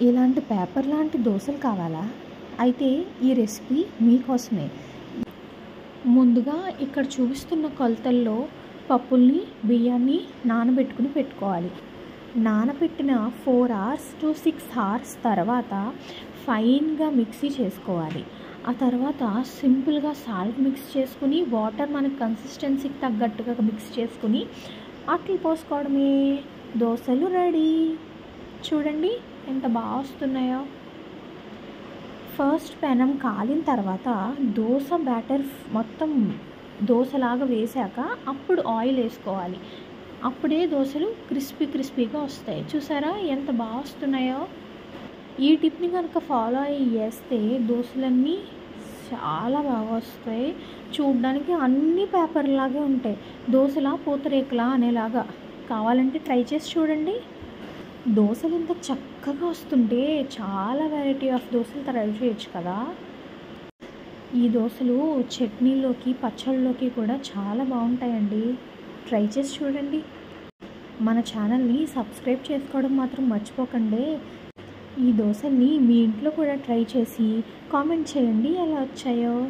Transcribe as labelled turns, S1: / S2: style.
S1: ఇలాంటి పేపర్ లాంటి దోశలు కావాలా? అయితే ఈ రెసిపీ మీకోసమే. ముందుగా ఇక్కడ చూపిస్తున్న కొలతల్లో పప్పుల్ని, బియ్యాన్ని నానబెట్టుకుని పెట్టుకోవాలి. నానబెట్టిన 4 hours to 6 hours తర్వాత ఫైన్గా మిక్సీ చేసుకోవాలి. ఆ తర్వాత సింపుల్గా సాల్ట్ మిక్స్ చేసుకుని, వాటర్ మనకు కన్సిస్టెన్సీకి తగ్గట్టుగా మిక్స్ చేసుకుని అట్లు పోసుకోవడమే. దోశలు రెడీ. చూడండి ఎంత బాగా వస్తున్నాయో. ఫస్ట్ పెనం కాలిన తర్వాత దోశ బ్యాటర్ మొత్తం దోశలాగా వేసాక అప్పుడు ఆయిల్ వేసుకోవాలి. అప్పుడే దోశలు క్రిస్పీగా వస్తాయి. చూసారా ఎంత బాగా వస్తున్నాయో. ఈ టిప్ని కనుక ఫాలో అయ్యి చేస్తే దోశలన్నీ చాలా బాగా వస్తాయి. చూడ్డానికి అన్ని పేపర్ లాగే ఉంటాయి. దోశలా పూతరేకులా అనేలాగా. కావాలంటే ట్రై చేసి చూడండి. దోశలు ఇంత చక్కగా వస్తుంటే చాలా వెరైటీ ఆఫ్ దోశలు ట్రై చేయొచ్చు కదా. ఈ దోశలు చట్నీలోకి, పచ్చళ్ళలోకి కూడా చాలా బాగుంటాయండి. ట్రై చేసి చూడండి. మన ఛానల్ని సబ్స్క్రైబ్ చేసుకోవడం మాత్రం మర్చిపోకండి. ఈ దోశల్ని మీ ఇంట్లో కూడా ట్రై చేసి కామెంట్ చేయండి ఎలా వచ్చాయో.